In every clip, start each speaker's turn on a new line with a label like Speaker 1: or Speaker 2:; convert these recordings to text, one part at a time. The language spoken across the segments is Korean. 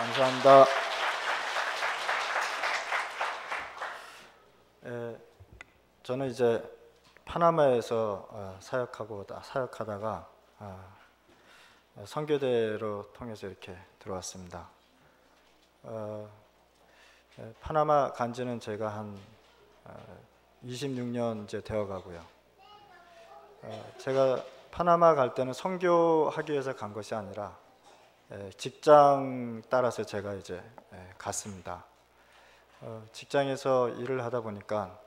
Speaker 1: 감사합니다. 저는 이제 파나마에서 사역하다가 선교대로 통해서 이렇게 들어왔습니다. 파나마 간 지는 제가 한 26년 이제 되어 가고요. 제가 파나마 갈 때는 선교하기 위해서 간 것이 아니라 직장 따라서 제가 이제 갔습니다. 직장에서 일을 하다 보니까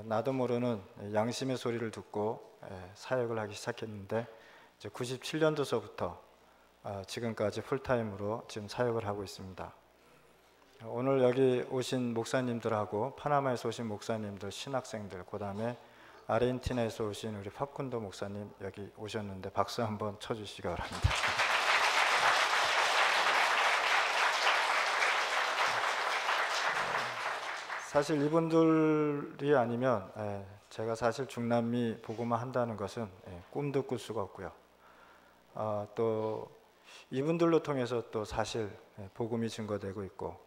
Speaker 1: 나도 모르는 양심의 소리를 듣고 사역을 하기 시작했는데 이제 97년도서부터 지금까지 풀타임으로 지금 사역을 하고 있습니다. 오늘 여기 오신 목사님들하고 파나마에서 오신 목사님들, 신학생들, 그 다음에 아르헨티나에서 오신 우리 파쿤도 목사님 여기 오셨는데 박수 한번 쳐주시기 바랍니다. 사실 이분들이 아니면 제가 사실 중남미 복음화 한다는 것은 꿈도 꿀 수가 없고요. 또 이분들로 통해서 또 사실 복음이 증거되고 있고,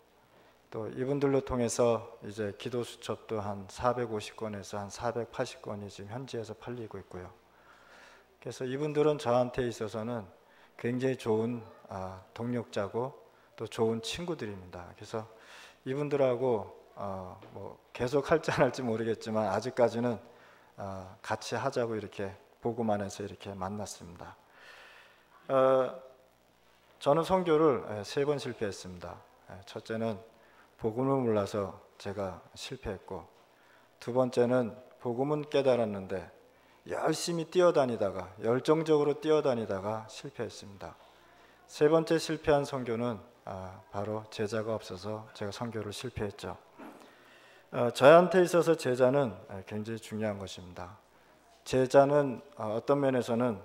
Speaker 1: 또 이분들로 통해서 이제 기도 수첩도 한 450권에서 한 480권이 지금 현지에서 팔리고 있고요. 그래서 이분들은 저한테 있어서는 굉장히 좋은 동력자고 또 좋은 친구들입니다. 그래서 이분들하고 뭐 계속 할지 안 할지 모르겠지만 아직까지는 같이 하자고 이렇게 복음 안에서 이렇게 만났습니다. 저는 선교를 3번 실패했습니다. 첫째는 복음을 몰라서 제가 실패했고, 두 번째는 복음은 깨달았는데 열심히 뛰어다니다가 열정적으로 뛰어다니다가 실패했습니다. 세 번째 실패한 선교는 바로 제자가 없어서 제가 선교를 실패했죠. 저한테 있어서 제자는 굉장히 중요한 것입니다. 제자는 어떤 면에서는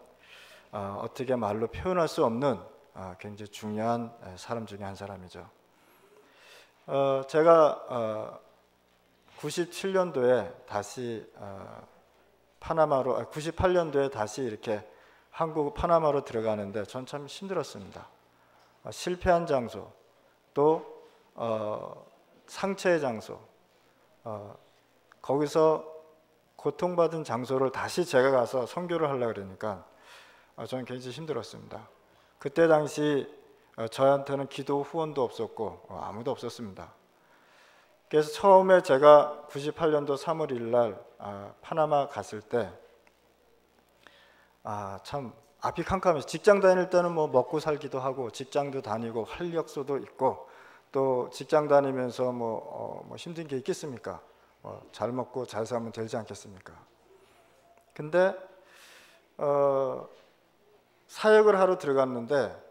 Speaker 1: 어떻게 말로 표현할 수 없는 굉장히 중요한 사람 중에 한 사람이죠. 제가 97년도에 다시 파나마로 98년도에 다시 이렇게 한국 파나마로 들어가는데 전 참 힘들었습니다. 실패한 장소, 또 상처의 장소, 거기서 고통받은 장소를 다시 제가 가서 선교를 하려고 그러니까 저는 굉장히 힘들었습니다. 그때 당시 저한테는 기도 후원도 없었고 아무도 없었습니다. 그래서 처음에 제가 98년도 3월 1일 날 파나마 갔을 때 참 앞이 캄캄해서, 직장 다닐 때는 뭐 먹고 살기도 하고 직장도 다니고 활력소도 있고, 또 직장 다니면서 뭐 힘든 게 있겠습니까? 잘 먹고 잘 살면 되지 않겠습니까? 근데 사역을 하러 들어갔는데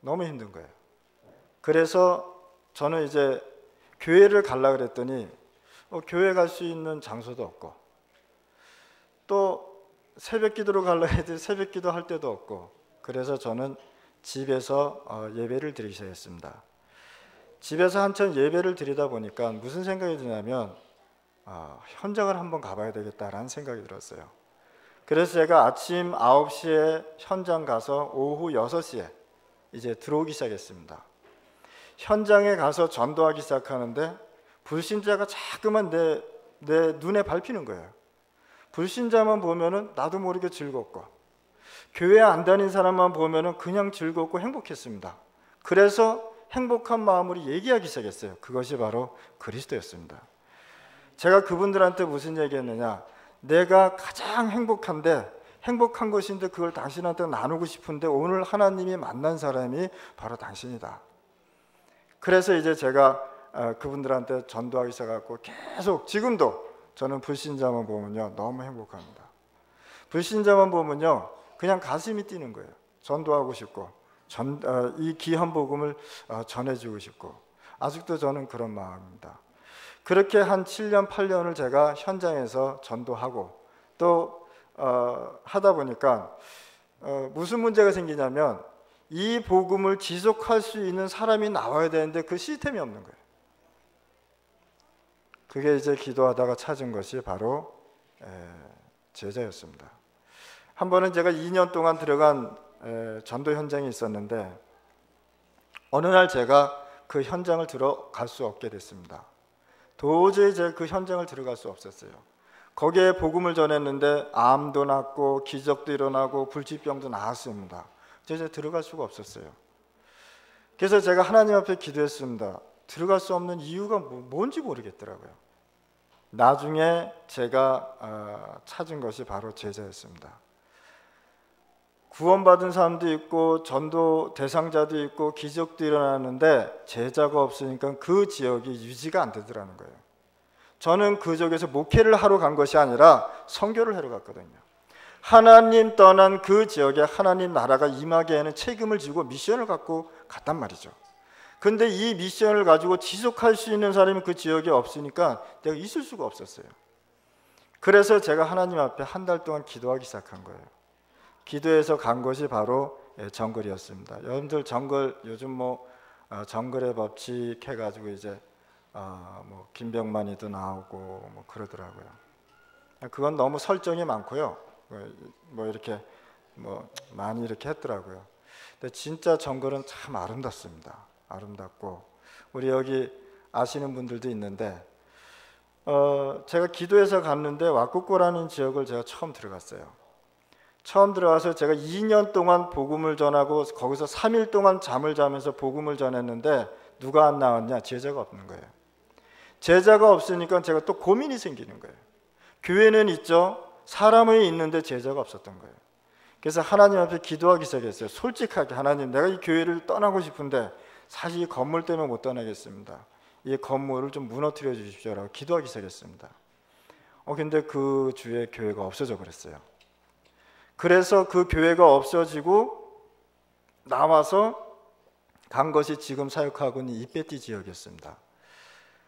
Speaker 1: 너무 힘든 거예요. 그래서 저는 이제 교회를 가려고 그랬더니 교회 갈 수 있는 장소도 없고, 또 새벽 기도로 가려고 해도 새벽 기도 할 때도 없고, 그래서 저는 집에서 예배를 드리기 시작했습니다. 집에서 한참 예배를 드리다 보니까 무슨 생각이 드냐면 현장을 한번 가봐야 되겠다라는 생각이 들었어요. 그래서 제가 아침 9시에 현장 가서 오후 6시에 이제 들어오기 시작했습니다. 현장에 가서 전도하기 시작하는데 불신자가 자꾸만 내 눈에 밟히는 거예요. 불신자만 보면은 나도 모르게 즐겁고, 교회 안 다닌 사람만 보면은 그냥 즐겁고 행복했습니다. 그래서 행복한 마음으로 얘기하기 시작했어요. 그것이 바로 그리스도였습니다. 제가 그분들한테 무슨 얘기했느냐, 내가 가장 행복한데, 행복한 것인데 그걸 당신한테 나누고 싶은데 오늘 하나님이 만난 사람이 바로 당신이다. 그래서 이제 제가 그분들한테 전도하기 시작하고, 계속 지금도 저는 불신자만 보면요 너무 행복합니다. 불신자만 보면요 그냥 가슴이 뛰는 거예요. 전도하고 싶고 이 귀한 복음을 전해주고 싶고, 아직도 저는 그런 마음입니다. 그렇게 한 7년 8년을 제가 현장에서 전도하고 또 하다 보니까 무슨 문제가 생기냐면, 이 복음을 지속할 수 있는 사람이 나와야 되는데 그 시스템이 없는 거예요. 그게 이제 기도하다가 찾은 것이 바로 제자였습니다. 한 번은 제가 2년 동안 들어간 전도 현장에 있었는데, 어느 날 제가 그 현장을 들어갈 수 없게 됐습니다. 도저히 제가 그 현장을 들어갈 수 없었어요. 거기에 복음을 전했는데 암도 낫고 기적도 일어나고 불치병도 나았습니다. 제가 들어갈 수가 없었어요. 그래서 제가 하나님 앞에 기도했습니다. 들어갈 수 없는 이유가 뭔지 모르겠더라고요. 나중에 제가 찾은 것이 바로 제자였습니다. 구원받은 사람도 있고 전도 대상자도 있고 기적도 일어나는데 제자가 없으니까 그 지역이 유지가 안 되더라는 거예요. 저는 그 지역에서 목회를 하러 간 것이 아니라 선교를 하러 갔거든요. 하나님 떠난 그 지역에 하나님 나라가 임하게 하는 책임을 지고 미션을 갖고 갔단 말이죠. 근데 이 미션을 가지고 지속할 수 있는 사람이 그 지역에 없으니까 내가 있을 수가 없었어요. 그래서 제가 하나님 앞에 한 달 동안 기도하기 시작한 거예요. 기도해서 간 것이 바로 정글이었습니다. 여러분들 정글 요즘 정글의 법칙 해가지고 이제 김병만이도 나오고 그러더라고요. 그건 너무 설정이 많고요. 이렇게 많이 이렇게 했더라고요. 근데 진짜 정글은 참 아름답습니다. 아름답고 우리 여기 아시는 분들도 있는데 제가 기도해서 갔는데 와꾸꼬라는 지역을 제가 처음 들어갔어요. 처음 들어가서 제가 2년 동안 복음을 전하고 거기서 3일 동안 잠을 자면서 복음을 전했는데 누가 안 나왔냐? 제자가 없는 거예요. 제자가 없으니까 제가 또 고민이 생기는 거예요. 교회는 있죠. 사람은 있는데 제자가 없었던 거예요. 그래서 하나님 앞에 기도하기 시작했어요. 솔직하게 하나님, 내가 이 교회를 떠나고 싶은데 사실 이 건물 때문에 못 떠나겠습니다. 이 건물을 좀 무너뜨려 주십시오라고 기도하기 시작했습니다. 근데 그 주에 교회가 없어져 버렸어요. 그래서 그 교회가 없어지고 나와서 간 것이 지금 사역하고 있는 이페티 지역이었습니다.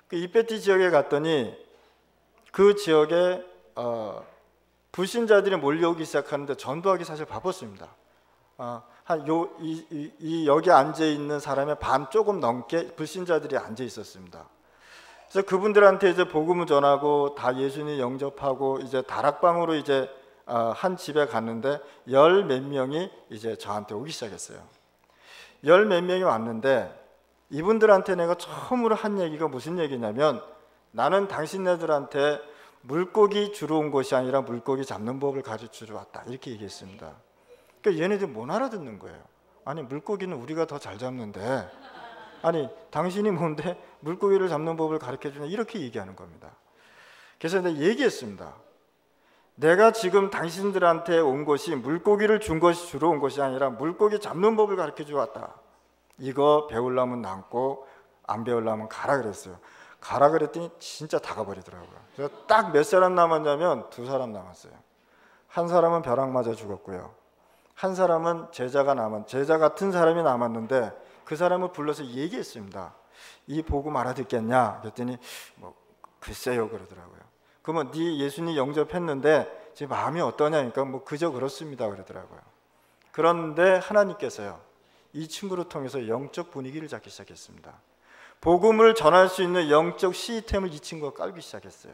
Speaker 1: 그 이페티 지역에 갔더니 그 지역에 불신자들이 몰려오기 시작하는데 전도하기 사실 바빴습니다. 여기 앉아 있는 사람의 반 조금 넘게 불신자들이 앉아 있었습니다. 그래서 그분들한테 이제 복음을 전하고 다 예수님 영접하고 이제 다락방으로 이제 한 집에 갔는데 열 몇 명이 이제 저한테 오기 시작했어요. 열 몇 명이 왔는데 이분들한테 내가 처음으로 한 얘기가 무슨 얘기냐면 나는 당신네들한테 물고기 주러 온 것이 아니라 물고기 잡는 법을 가르치러 왔다 이렇게 얘기했습니다. 그러니까 얘네들 못 알아듣는 거예요. 아니 물고기는 우리가 더 잘 잡는데 아니 당신이 뭔데 물고기를 잡는 법을 가르쳐주냐 이렇게 얘기하는 겁니다. 그래서 내가 얘기했습니다. 내가 지금 당신들한테 온 것이 물고기를 주러 온 것이 아니라 물고기 잡는 법을 가르쳐주러 왔다. 이거 배우려면 남고 안 배우려면 가라 그랬어요. 가라 그랬더니 진짜 다 가버리더라고요. 그래서 딱 몇 사람 남았냐면 2사람 남았어요. 한 사람은 벼락 맞아 죽었고요. 한 사람은 제자 같은 사람이 남았는데 그 사람을 불러서 얘기했습니다. 이 복음 알아듣겠냐? 그랬더니 글쎄요 그러더라고요. 그러면 네 예수님 영접했는데 지금 마음이 어떠냐? 그러니까 그저 그렇습니다 그러더라고요. 그런데 하나님께서요 이 친구를 통해서 영적 분위기를 잡기 시작했습니다. 복음을 전할 수 있는 영적 시스템을 이 친구가 깔기 시작했어요.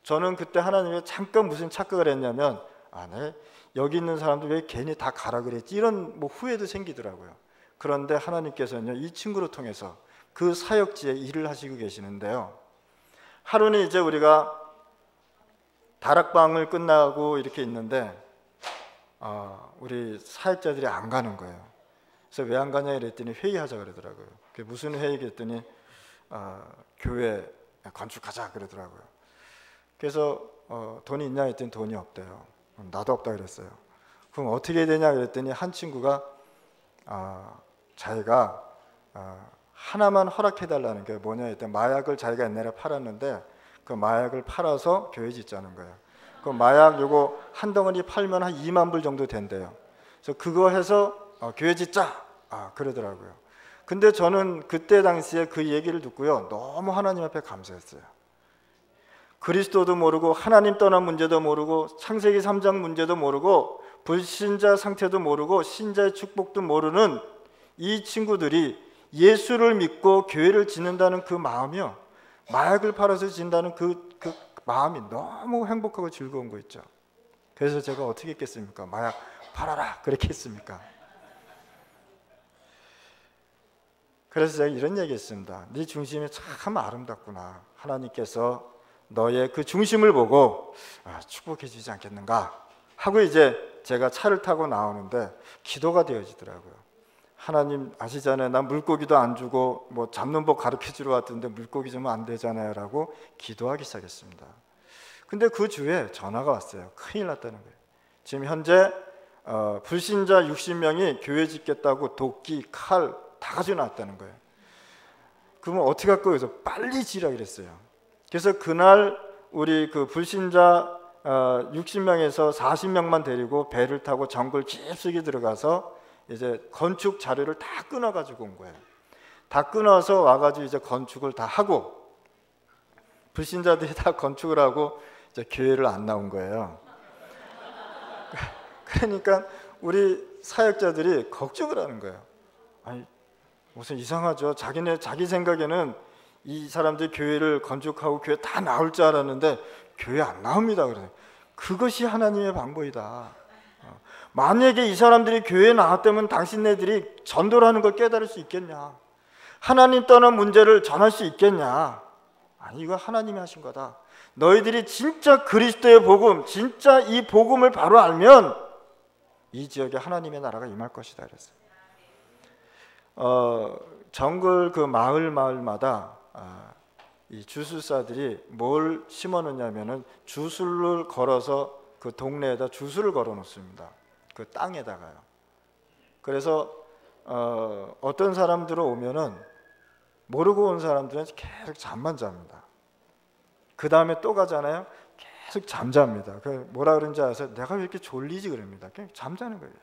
Speaker 1: 저는 그때 하나님이 잠깐 무슨 착각을 했냐면 네, 여기 있는 사람들 왜 괜히 다 가라 그랬지 이런 후회도 생기더라고요. 그런데 하나님께서는요 이 친구를 통해서 그 사역지에 일을 하시고 계시는데요. 하루는 이제 우리가 다락방을 끝나고 이렇게 있는데 우리 사역자들이 안 가는 거예요. 그래서 왜 안 가냐 그랬더니 회의하자 그러더라고요. 그게 무슨 회의 그랬더니 교회 건축하자 그러더라고요. 그래서 돈이 있냐 했더니 돈이 없대요. 나도 없다 그랬어요. 그럼 어떻게 되냐 그랬더니 한 친구가 자기가 하나만 허락해 달라는 게 뭐냐 했더니 마약을 자기가 옛날에 팔았는데 그 마약을 팔아서 교회 짓자는 거예요. 그 마약 요거 한 덩어리 팔면 한 2만 불 정도 된대요. 그래서 그거 해서 교회 짓자 그러더라고요. 근데 저는 그때 당시에 그 얘기를 듣고요 너무 하나님 앞에 감사했어요. 그리스도도 모르고 하나님 떠난 문제도 모르고 창세기 3장 문제도 모르고 불신자 상태도 모르고 신자의 축복도 모르는 이 친구들이 예수를 믿고 교회를 짓는다는 그 마음이요 마약을 팔아서 짓는다는 그 마음이 너무 행복하고 즐거운 거 있죠. 그래서 제가 어떻게 했겠습니까? 마약 팔아라 그렇게 했습니까? 그래서 제가 이런 얘기했습니다. 네 중심이 참 아름답구나. 하나님께서 너의 그 중심을 보고 축복해 주지 않겠는가 하고 이제 제가 차를 타고 나오는데 기도가 되어지더라고요. 하나님 아시잖아요. 난 물고기도 안 주고 뭐 잡는 법 가르쳐 주러 왔던데 물고기 주면 안 되잖아요 라고 기도하기 시작했습니다. 근데 그 주에 전화가 왔어요. 큰일 났다는 거예요. 지금 현재 불신자 60명이 교회 짓겠다고 도끼, 칼 다 가지고 나왔다는 거예요. 그러면 어떻게 할 거예요? 그래서 빨리 지라 그랬어요. 그래서 그날 우리 그 불신자 60명에서 40명만 데리고 배를 타고 정글 깊숙이 들어가서 이제 건축 자료를 다 끊어가지고 온 거예요. 다 끊어서 와가지고 이제 건축을 다 하고 불신자들이 다 건축을 하고 이제 교회를 안 나온 거예요. 그러니까 우리 사역자들이 걱정을 하는 거예요. 아니 무슨 이상하죠. 자기 생각에는 이 사람들이 교회를 건축하고 교회 다 나올 줄 알았는데 교회 안 나옵니다. 그래서 그것이 하나님의 방법이다. 만약에 이 사람들이 교회에 나왔다면 당신네들이 전도를 하는 걸 깨달을 수 있겠냐? 하나님 떠난 문제를 전할 수 있겠냐? 아니 이거 하나님이 하신 거다. 너희들이 진짜 그리스도의 복음, 진짜 이 복음을 바로 알면 이 지역에 하나님의 나라가 임할 것이다 그랬어요. 정글 그 마을마다 이 주술사들이 뭘 심어 놓냐면은 주술을 걸어서 그 동네에다 주술을 걸어 놓습니다. 그 땅에다가요. 그래서 어떤 사람들은 오면은 모르고 온 사람들은 계속 잠만 잡니다. 그 다음에 또 가잖아요. 계속 잠잡니다. 그 뭐라 그런지 아세요? 내가 왜 이렇게 졸리지 그럽니다. 그냥 잠자는 거예요.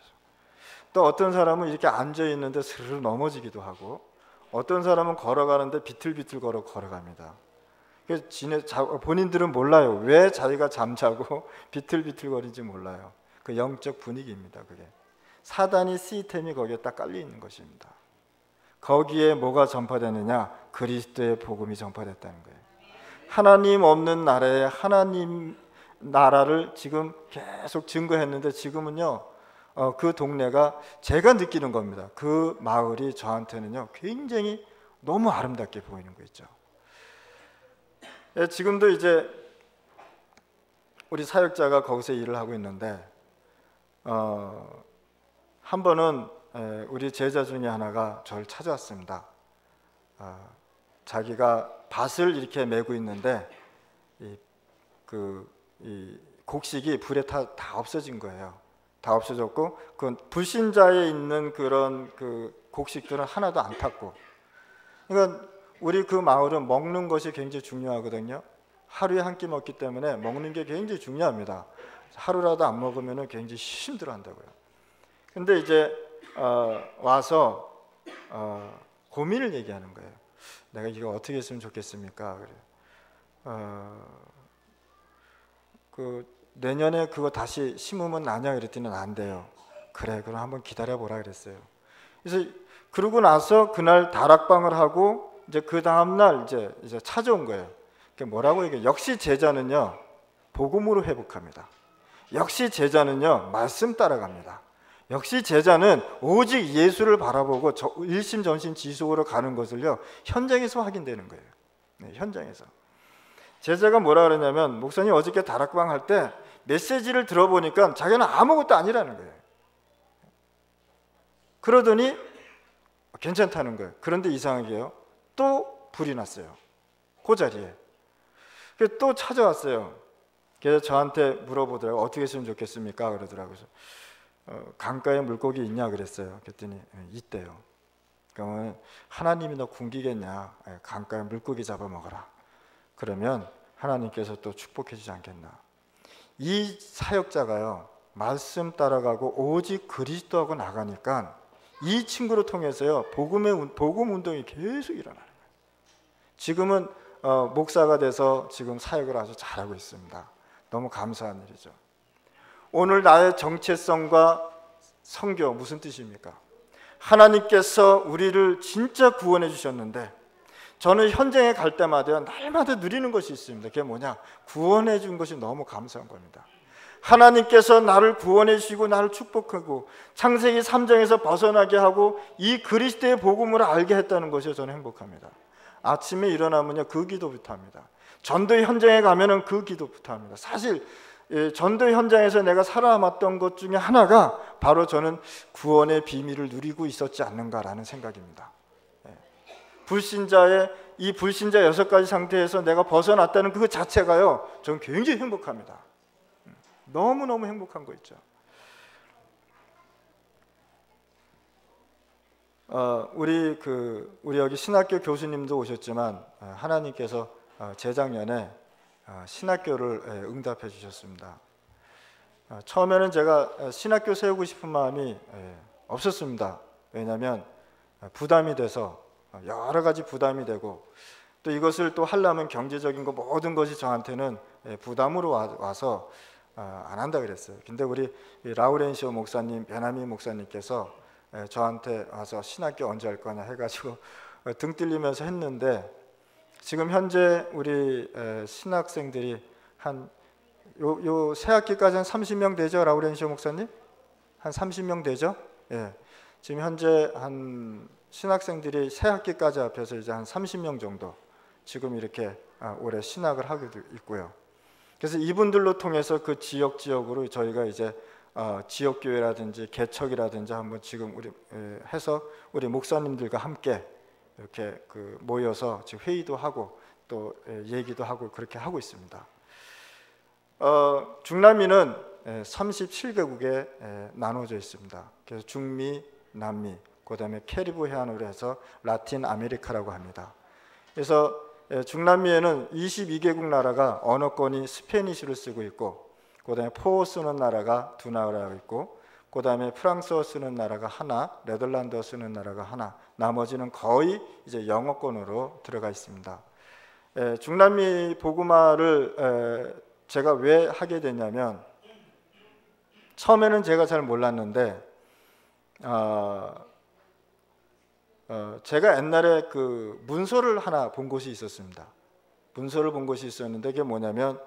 Speaker 1: 또 어떤 사람은 이렇게 앉아 있는데 스르르 넘어지기도 하고, 어떤 사람은 걸어가는데 비틀비틀 걸어갑니다. 그래서 본인들은 몰라요. 왜 자기가 잠자고 비틀비틀 거리는지 몰라요. 그 영적 분위기입니다. 그게 사단이 시스템이 거기에 딱 깔려 있는 것입니다. 거기에 뭐가 전파되느냐? 그리스도의 복음이 전파됐다는 거예요. 하나님 없는 나라에 하나님 나라를 지금 계속 증거했는데 지금은요 그 동네가 제가 느끼는 겁니다. 그 마을이 저한테는요 굉장히 너무 아름답게 보이는 거 있죠. 지금도 이제 우리 사역자가 거기서 일을 하고 있는데 한 번은 우리 제자 중에 하나가 저를 찾아왔습니다. 자기가 밭을 이렇게 메고 있는데 이 곡식이 불에 다 없어진 거예요. 다 없어졌고 그 불신자에 있는 그런 그 곡식들은 하나도 안 탔고, 그러니까 우리 그 마을은 먹는 것이 굉장히 중요하거든요. 하루에 한 끼 먹기 때문에 먹는 게 굉장히 중요합니다. 하루라도 안 먹으면 굉장히 힘들어한다고요. 근데 이제 와서 고민을 얘기하는 거예요. 내가 이거 어떻게 했으면 좋겠습니까? 그래. 내년에 그거 다시 심으면 나냐 그랬더니 안 돼요. 그래, 그럼 한번 기다려 보라 그랬어요. 그래서 그러고 나서 그날 다락방을 하고 이제 그 다음 날 이제 찾아온 거예요. 뭐라고 얘기해? 역시 제자는요 복음으로 회복합니다. 역시 제자는요 말씀 따라갑니다. 역시 제자는 오직 예수를 바라보고 일심전심지속으로 가는 것을요 현장에서 확인되는 거예요. 네, 현장에서. 제자가 뭐라 그러냐면, 목사님 어저께 다락방 할 때 메시지를 들어보니까 자기는 아무것도 아니라는 거예요. 그러더니 괜찮다는 거예요. 그런데 이상하게요 또 불이 났어요. 그 자리에. 그래서 또 찾아왔어요. 그래서 저한테 물어보더라고요. 어떻게 했으면 좋겠습니까? 그러더라고요. 강가에 물고기 있냐 그랬어요. 그랬더니 있대요. 그러면 하나님이 너 굶기겠냐? 강가에 물고기 잡아 먹어라. 그러면 하나님께서 또 축복해 주지 않겠나. 이 사역자가요 말씀 따라가고 오직 그리스도하고 나가니까 이 친구를 통해서요 복음 운동이 계속 일어나는 거예요. 지금은 목사가 돼서 지금 사역을 아주 잘하고 있습니다. 너무 감사한 일이죠. 오늘 나의 정체성과 성교 무슨 뜻입니까? 하나님께서 우리를 진짜 구원해 주셨는데, 저는 현장에 갈 때마다 날마다 누리는 것이 있습니다. 그게 뭐냐? 구원해 준 것이 너무 감사한 겁니다. 하나님께서 나를 구원해 주시고 나를 축복하고 창세기 3장에서 벗어나게 하고 이 그리스도의 복음을 알게 했다는 것이 저는 행복합니다. 아침에 일어나면요 그 기도부터 합니다. 전도 현장에 가면은 그 기도부터 합니다. 사실 전도 현장에서 내가 살아남았던 것 중에 하나가 바로 저는 구원의 비밀을 누리고 있었지 않는가라는 생각입니다. 불신자 6가지 상태에서 내가 벗어났다는 그 자체가요 저는 굉장히 행복합니다. 너무너무 행복한 거 있죠. 우리 여기 신학교 교수님도 오셨지만 하나님께서 재작년에 신학교를 응답해 주셨습니다. 처음에는 제가 신학교 세우고 싶은 마음이 없었습니다. 왜냐하면 부담이 돼서 여러 가지 부담이 되고 또 이것을 또 하려면 경제적인 거 모든 것이 저한테는 부담으로 와서 안 한다 그랬어요. 근데 우리 라우렌시오 목사님, 베나미 목사님께서 저한테 와서 신학교 언제 할 거냐 해가지고 등 떨리면서 했는데 지금 현재 우리 신학생들이 요 새 학기까지 한 30명 되죠, 라우렌시오 목사님? 한 30명 되죠? 예. 지금 현재 한 신학생들이 새 학기까지 합해서 이제 한 30명 정도 지금 이렇게 올해 신학을 하고 있고요. 그래서 이분들로 통해서 그 지역으로 저희가 이제 지역교회라든지 개척이라든지 한번 지금 우리 해서 우리 목사님들과 함께 이렇게 모여서 지금 회의도 하고 또 얘기도 하고 그렇게 하고 있습니다. 중남미는 37개국에 나눠져 있습니다. 그래서 중미, 남미, 그다음에 캐리브 해안으로 해서 라틴 아메리카라고 합니다. 그래서 중남미에는 22개국 나라가 언어권이 스페니쉬를 쓰고 있고, 그다음에 포어 쓰는 나라가 2나라가 있고, 그다음에 프랑스어 쓰는 나라가 하나, 네덜란드어 쓰는 나라가 하나, 나머지는 거의 이제 영어권으로 들어가 있습니다. 중남미 복음화를 제가 왜 하게 됐냐면, 처음에는 제가 잘 몰랐는데 제가 옛날에 그 문서를 하나 본 곳이 있었습니다. 문서를 본 곳이 있었는데 그게 뭐냐면,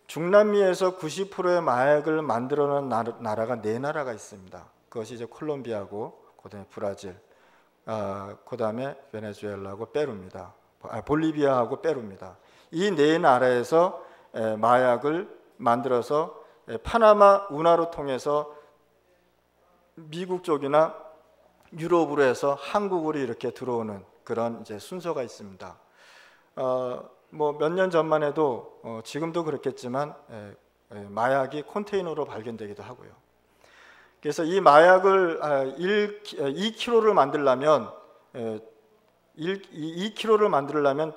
Speaker 1: 중남미에서 90%의 마약을 만들어낸 나라가 4나라가 있습니다. 그것이 이제 콜롬비아고, 그다음에 브라질, 그다음에 베네수엘라하고 페루입니다. 볼리비아하고 페루입니다. 이 4나라에서 마약을 만들어서 파나마 운하로 통해서 미국 쪽이나 유럽으로 해서 한국으로 이렇게 들어오는 그런 이제 순서가 있습니다. 뭐 몇 년 전만 해도 지금도 그렇겠지만 마약이 컨테이너로 발견되기도 하고요. 그래서 이 마약을 2kg를 만들려면 2kg를 만들려면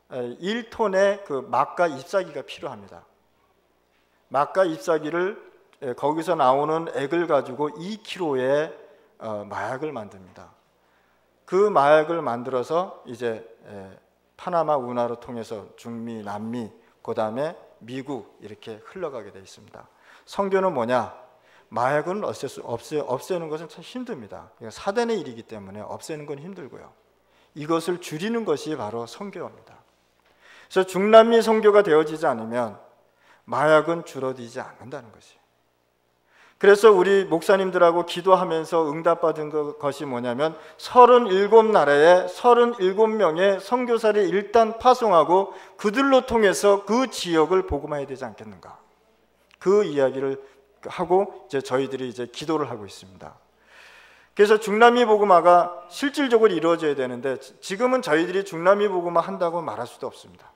Speaker 1: 1톤의 그 막가 잎사귀가 필요합니다. 막가 잎사귀를 거기서 나오는 액을 가지고 2kg의 마약을 만듭니다. 그 마약을 만들어서 이제 파나마 운하로 통해서 중미, 남미, 그다음에 미국 이렇게 흘러가게 되어 있습니다. 선교는 뭐냐? 마약은 없애는 것은 참 힘듭니다. 사단의 일이기 때문에 없애는 건 힘들고요. 이것을 줄이는 것이 바로 선교입니다. 그래서 중남미 선교가 되어지지 않으면 마약은 줄어들지 않는다는 것이에요. 그래서 우리 목사님들하고 기도하면서 응답받은 것이 뭐냐면 37나라에 37명의 선교사를 일단 파송하고 그들로 통해서 그 지역을 복음화해야 되지 않겠는가, 그 이야기를 하고 이제 저희들이 이제 기도를 하고 있습니다. 그래서 중남미 복음화가 실질적으로 이루어져야 되는데 지금은 저희들이 중남미 복음화 한다고 말할 수도 없습니다.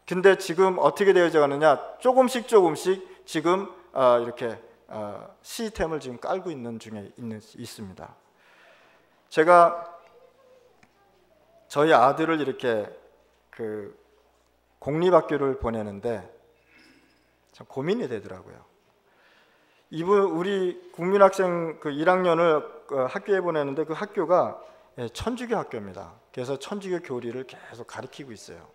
Speaker 1: 근데 지금 어떻게 되어져 가느냐, 조금씩 지금 이렇게 시스템을 지금 깔고 있는 중에 있습니다. 제가 저희 아들을 이렇게 그 공립학교를 보내는데 참 고민이 되더라고요. 우리 국민학생 그 1학년을 학교에 보내는데 그 학교가 천주교 학교입니다. 그래서 천주교 교리를 계속 가르치고 있어요.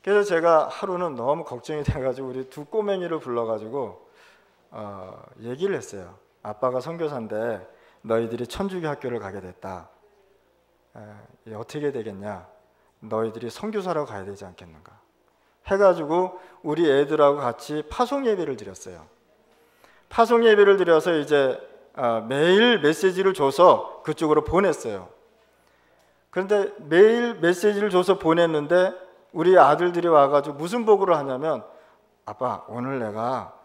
Speaker 1: 그래서 제가 하루는 너무 걱정이 돼가지고 우리 2 꼬맹이를 불러가지고 얘기를 했어요. 아빠가 선교사인데 너희들이 천주교 학교를 가게 됐다. 어떻게 되겠냐? 너희들이 선교사로 가야 되지 않겠는가? 해가지고 우리 애들하고 같이 파송 예배를 드렸어요. 파송 예배를 드려서 이제 매일 메시지를 줘서 그쪽으로 보냈어요. 그런데 매일 메시지를 줘서 보냈는데 우리 아들들이 와가지고 무슨 보고를 하냐면, 아빠 오늘 내가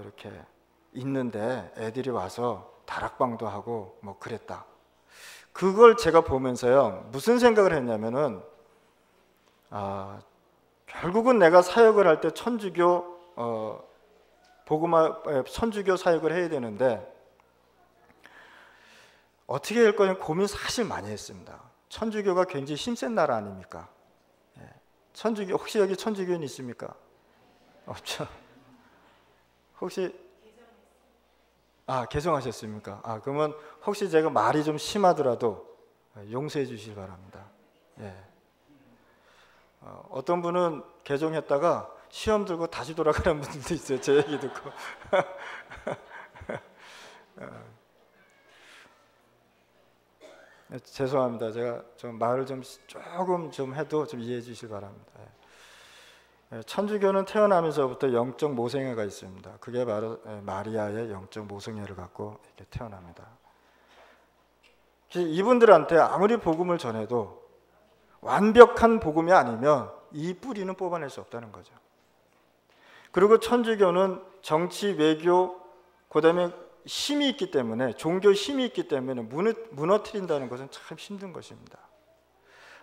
Speaker 1: 이렇게 있는데 애들이 와서 다락방도 하고 뭐 그랬다. 그걸 제가 보면서요 무슨 생각을 했냐면은 결국은 내가 사역을 할 때 천주교 천주교 사역을 해야 되는데 어떻게 할 거냐 고민 사실 많이 했습니다. 천주교가 굉장히 힘센 나라 아닙니까? 천주교 혹시 여기 천주교인 있습니까? 없죠. 혹시 개송하셨습니까? 그러면 혹시 제가 말이 좀 심하더라도 용서해 주시기 바랍니다. 어떤 분은 개종했다가 시험 들고 다시 돌아가는 분들도 있어요. 제 얘기 듣고. 죄송합니다. 제가 좀 말을 조금 해도 좀 이해해 주시기 바랍니다. 천주교는 태어나면서부터 영적 모성애가 있습니다. 그게 바로 마리아의 영적 모성애를 갖고 이렇게 태어납니다. 이분들한테 아무리 복음을 전해도 완벽한 복음이 아니면 이 뿌리는 뽑아낼 수 없다는 거죠. 그리고 천주교는 정치, 외교, 그다음에 힘이 있기 때문에, 종교 힘이 있기 때문에 무너뜨린다는 것은 참 힘든 것입니다.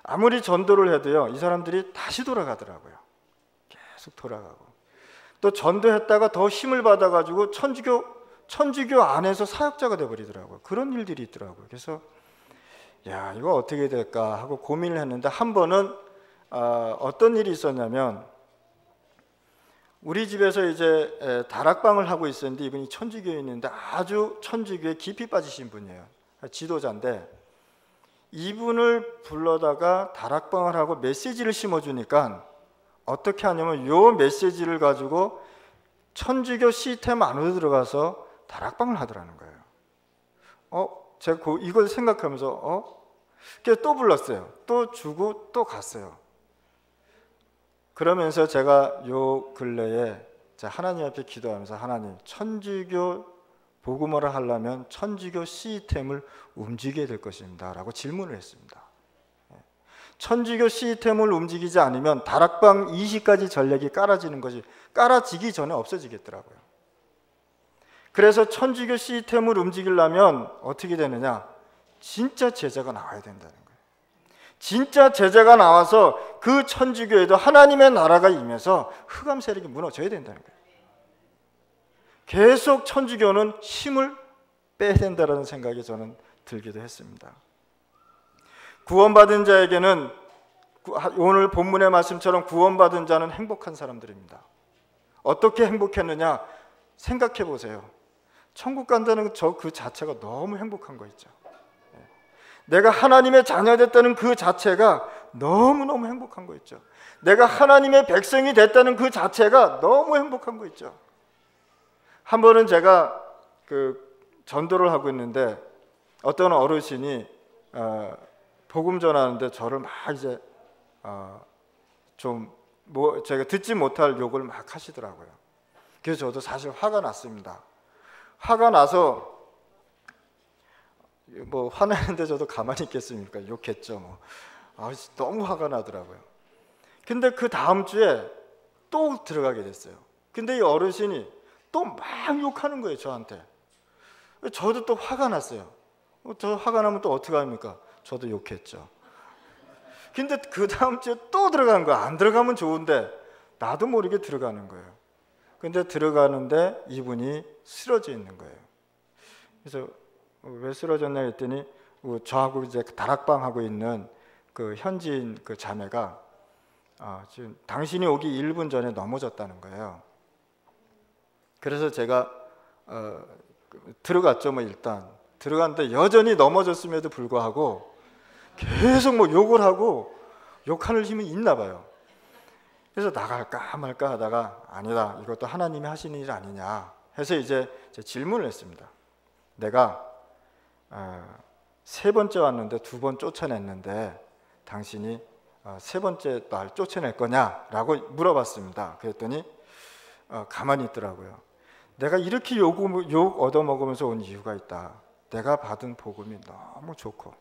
Speaker 1: 아무리 전도를 해도요 이 사람들이 다시 돌아가더라고요. 계속 돌아가고, 또 전도했다가 더 힘을 받아가지고 천주교 안에서 사역자가 돼버리더라고요. 그런 일들이 있더라고요. 그래서 야 이거 어떻게 될까 하고 고민을 했는데, 한 번은 어떤 일이 있었냐면, 우리 집에서 이제 다락방을 하고 있었는데 이분이 천주교인인데 아주 천주교에 깊이 빠지신 분이에요. 지도자인데 이분을 불러다가 다락방을 하고 메시지를 심어주니까 어떻게 하냐면 요 메시지를 가지고 천주교 시스템 안으로 들어가서 다락방을 하더라는 거예요. 제가 이걸 생각하면서 그래서 또 불렀어요. 또 주고 또 갔어요. 그러면서 제가 요 근래에 하나님 앞에 기도하면서, 하나님, 천주교 복음화를 하려면 천주교 시스템을 움직여야 될 것입니다 라고 질문을 했습니다. 천주교 시스템을 움직이지 않으면 다락방 20가지 전략이 깔아지는 것이 깔아지기 전에 없어지겠더라고요. 그래서 천주교 시스템을 움직이려면 어떻게 되느냐, 진짜 제자가 나와야 된다는 거예요. 진짜 제자가 나와서 그 천주교에도 하나님의 나라가 임해서 흑암 세력이 무너져야 된다는 거예요. 계속 천주교는 힘을 빼야 된다는 생각이 저는 들기도 했습니다. 구원받은 자에게는 오늘 본문의 말씀처럼 구원받은 자는 행복한 사람들입니다. 어떻게 행복했느냐 생각해 보세요. 천국 간다는 그 자체가 너무 행복한 거 있죠. 내가 하나님의 자녀 됐다는 그 자체가 너무너무 행복한 거 있죠. 내가 하나님의 백성이 됐다는 그 자체가 너무 행복한 거 있죠. 한 번은 제가 전도를 하고 있는데 어떤 어르신이 복음 전하는데 저를 막 이제 제가 듣지 못할 욕을 막 하시더라고요. 그래서 저도 사실 화가 났습니다. 화가 나서 화내는데 저도 가만히 있겠습니까? 욕했죠. 너무 화가 나더라고요. 근데 그 다음 주에 또 들어가게 됐어요. 근데 이 어르신이 또 막 욕하는 거예요, 저한테. 저도 또 화가 났어요. 저 화가 나면 또 어떻게 합니까? 저도 욕했죠. 근데 그 다음 주에 또 들어간 거야. 안 들어가면 좋은데 나도 모르게 들어가는 거예요. 근데 들어가는데 이분이 쓰러져 있는 거예요. 그래서 왜 쓰러졌냐 했더니 저하고 이제 다락방 하고 있는 그 현지인 그 자매가 지금 당신이 오기 1분 전에 넘어졌다는 거예요. 그래서 제가 들어갔죠. 일단 들어갔는데 여전히 넘어졌음에도 불구하고 계속 욕을 하고 욕하는 힘이 있나 봐요. 그래서 나갈까 말까 하다가 아니다, 이것도 하나님이 하시는 일 아니냐 해서 이제 질문을 했습니다. 내가 3번째 왔는데 2번 쫓아냈는데 당신이 세 번째 딸 쫓아낼 거냐라고 물어봤습니다. 그랬더니 가만히 있더라고요. 내가 이렇게 욕 얻어먹으면서 온 이유가 있다. 내가 받은 복음이 너무 좋고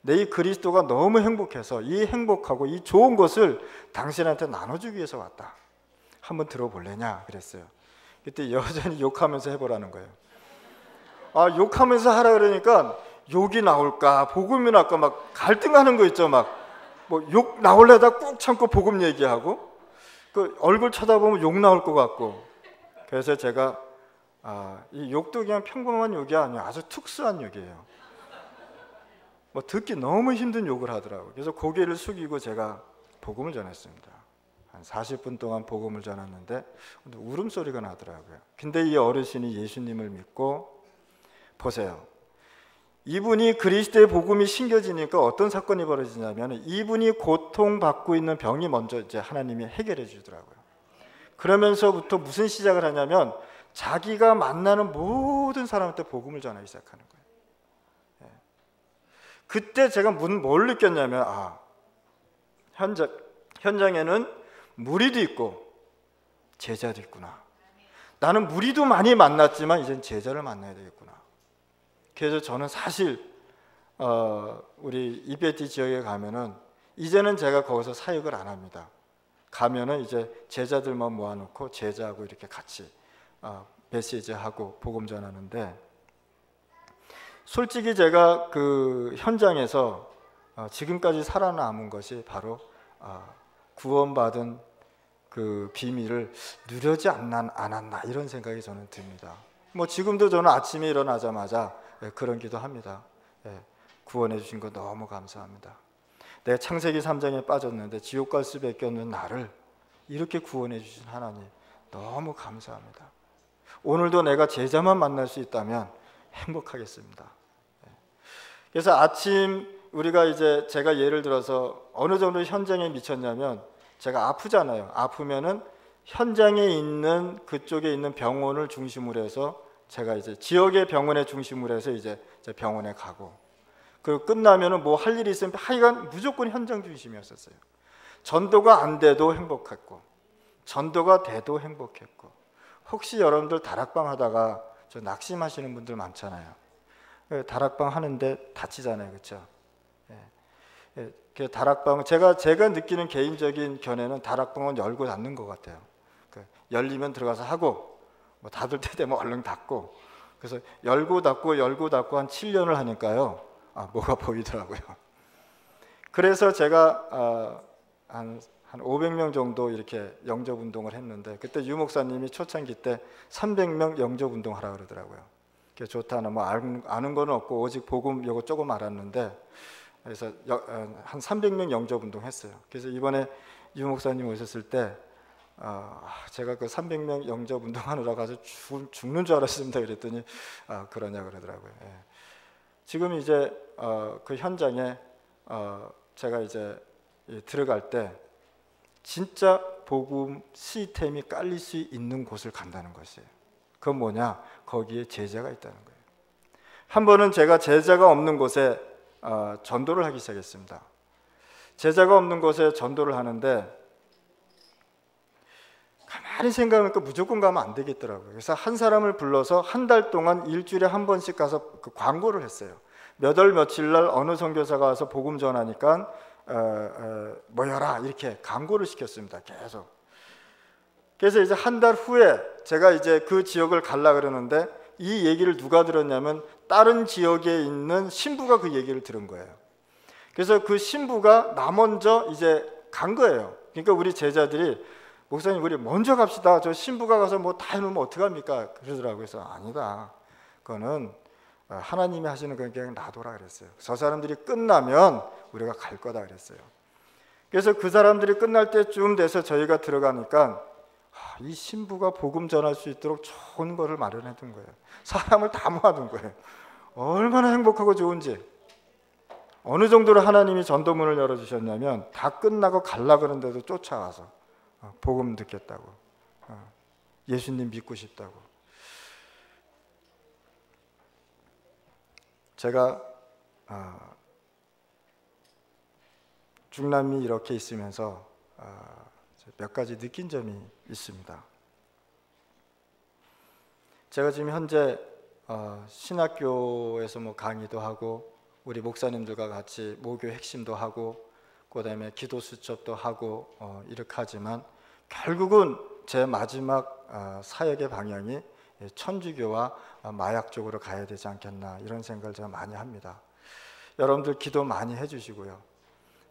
Speaker 1: 내 이 그리스도가 너무 행복해서 이 행복하고 이 좋은 것을 당신한테 나눠주기 위해서 왔다. 한번 들어볼래냐 그랬어요. 그때 여전히 욕하면서 해보라는 거예요. 욕하면서 하라 그러니까 욕이 나올까 복음이 나올까 막 갈등하는 거 있죠. 막 뭐 욕 나올래다 꾹 참고 복음 얘기하고 그 얼굴 쳐다보면 욕 나올 것 같고. 그래서 제가 이 욕도 그냥 평범한 욕이 아니에요. 아주 특수한 욕이에요. 뭐 듣기 너무 힘든 욕을 하더라고요. 그래서 고개를 숙이고 제가 복음을 전했습니다. 한 40분 동안 복음을 전했는데 울음소리가 나더라고요. 근데 이 어르신이 예수님을 믿고 보세요. 이분이 그리스도의 복음이 심겨지니까 어떤 사건이 벌어지냐면 이분이 고통받고 있는 병이 먼저 이제 하나님이 해결해 주더라고요. 그러면서부터 무슨 시작을 하냐면 자기가 만나는 모든 사람한테 복음을 전하기 시작하는 거예요. 그때 제가 뭘 느꼈냐면 현장에는 무리도 있고 제자도 있구나. 나는 무리도 많이 만났지만 이젠 제자를 만나야 되겠구나. 그래서 저는 사실 우리 이베티 지역에 가면은 이제는 제가 거기서 사역을 안 합니다. 가면은 이제 제자들만 모아놓고 제자하고 이렇게 같이 메시지하고 복음 전하는데, 솔직히 제가 그 현장에서 지금까지 살아남은 것이 바로 구원받은 그 비밀을 누려지 않았나 이런 생각이 저는 듭니다. 뭐 지금도 저는 아침에 일어나자마자 그런 기도합니다. 구원해 주신 거 너무 감사합니다. 내가 창세기 3장에 빠졌는데 지옥 갈 수밖에 없는 나를 이렇게 구원해 주신 하나님 너무 감사합니다. 오늘도 내가 제자만 만날 수 있다면 행복하겠습니다. 그래서 아침 우리가 이제 제가 예를 들어서 어느 정도 현장에 미쳤냐면, 제가 아프잖아요. 아프면은 현장에 있는 그쪽에 있는 병원을 중심으로 해서 제가 이제 지역의 병원에 중심으로 해서 이제 병원에 가고, 그리고 끝나면은 뭐 할 일이 있으면 하여간 무조건 현장 중심이었었어요. 전도가 안 돼도 행복했고 전도가 돼도 행복했고. 혹시 여러분들 다락방 하다가 저 낙심하시는 분들 많잖아요. 다락방 하는데 다치잖아요, 그렇죠? 그 다락방 제가 느끼는 개인적인 견해는 다락방은 열고 닫는 것 같아요. 열리면 들어가서 하고 뭐 닫을 때 되면 얼른 닫고, 그래서 열고 닫고 한 7년을 하니까요, 뭐가 보이더라고요. 그래서 제가 한 500명 정도 이렇게 영접 운동을 했는데, 그때 유 목사님이 초창기 때 300명 영접 운동 하라 그러더라고요. 그게 좋다는 뭐 아는 거는 없고 오직 복음 요거 조금 알았는데, 그래서 한 300명 영접 운동 했어요. 그래서 이번에 유 목사님 오셨을 때 제가 그 300명 영접 운동하느라 가서 죽는 줄 알았습니다. 그랬더니 그러냐 그러더라고요. 지금 이제 그 현장에 제가 이제 들어갈 때 진짜 복음 시스템이 깔릴 수 있는 곳을 간다는 것이에요. 그건 뭐냐? 거기에 제자가 있다는 거예요. 한 번은 제가 제자가 없는 곳에 전도를 하기 시작했습니다. 제자가 없는 곳에 전도를 하는데 가만히 생각하니까 무조건 가면 안 되겠더라고요. 그래서 한 사람을 불러서 한 달 동안 일주일에 한 번씩 가서 그 광고를 했어요. 몇 월 며칠 날 어느 선교사가 와서 복음 전하니까 모여라 이렇게 광고를 시켰습니다. 계속. 그래서 이제 한 달 후에 제가 이제 그 지역을 갈라 그러는데, 이 얘기를 누가 들었냐면 다른 지역에 있는 신부가 그 얘기를 들은 거예요. 그래서 그 신부가 나 먼저 이제 간 거예요. 그러니까 우리 제자들이 목사님 우리 먼저 갑시다. 저 신부가 가서 뭐 다 해놓으면 어떡합니까? 그러더라고요. 그래서 아니다. 그거는 하나님이 하시는 건 그냥 놔둬라 그랬어요. 저 사람들이 끝나면 우리가 갈 거다 그랬어요. 그래서 그 사람들이 끝날 때쯤 돼서 저희가 들어가니까 이 신부가 복음 전할 수 있도록 좋은 거를 마련해 둔 거예요. 사람을 다 모아둔 거예요. 얼마나 행복하고 좋은지. 어느 정도로 하나님이 전도문을 열어주셨냐면 다 끝나고 갈라 그러는데도 쫓아와서 복음 듣겠다고, 예수님 믿고 싶다고. 제가 중남미 이렇게 있으면서 몇 가지 느낀 점이 있습니다. 제가 지금 현재 신학교에서 뭐 강의도 하고 우리 목사님들과 같이 모교 핵심도 하고 그다음에 기도 수첩도 하고 이렇게 하지만 결국은 제 마지막 사역의 방향이 천주교와 마약 쪽으로 가야 되지 않겠나 이런 생각을 제가 많이 합니다. 여러분들 기도 많이 해주시고요.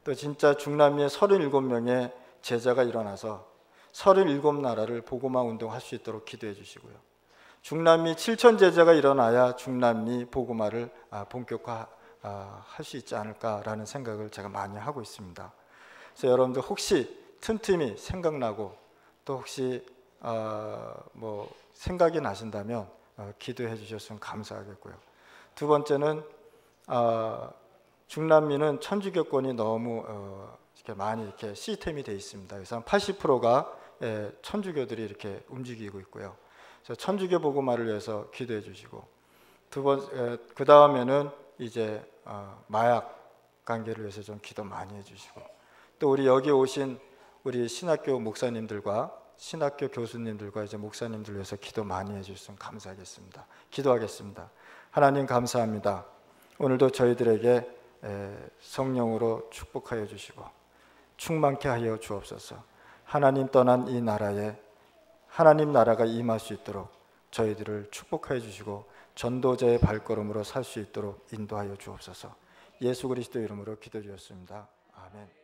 Speaker 1: 또 진짜 중남미에 37명의 제자가 일어나서 37나라를 복음화 운동할 수 있도록 기도해 주시고요. 중남미 7천 제자가 일어나야 중남미 복음화를 본격화 할 수 있지 않을까라는 생각을 제가 많이 하고 있습니다. 그래서 여러분들 혹시 틈틈이 생각나고 또 혹시 뭐 생각이 나신다면 기도해 주셨으면 감사하겠고요. 두 번째는 중남미는 천주교권이 너무 이렇게 많이 이렇게 시스템이 되어 있습니다. 그래서 한 80%가 천주교들이 이렇게 움직이고 있고요. 그래서 천주교 복음화를 위해서 기도해 주시고 그 다음에는 이제 마약 관계를 위해서 좀 기도 많이 해주시고 또 우리 여기 오신 우리 신학교 목사님들과 신학교 교수님들과 이제 목사님들 위해서 기도 많이 해주시면 감사하겠습니다. 기도하겠습니다. 하나님 감사합니다. 오늘도 저희들에게 성령으로 축복하여 주시고 충만케 하여 주옵소서. 하나님 떠난 이 나라에 하나님 나라가 임할 수 있도록 저희들을 축복하여 주시고 전도자의 발걸음으로 살 수 있도록 인도하여 주옵소서. 예수 그리스도 이름으로 기도드렸습니다. 아멘.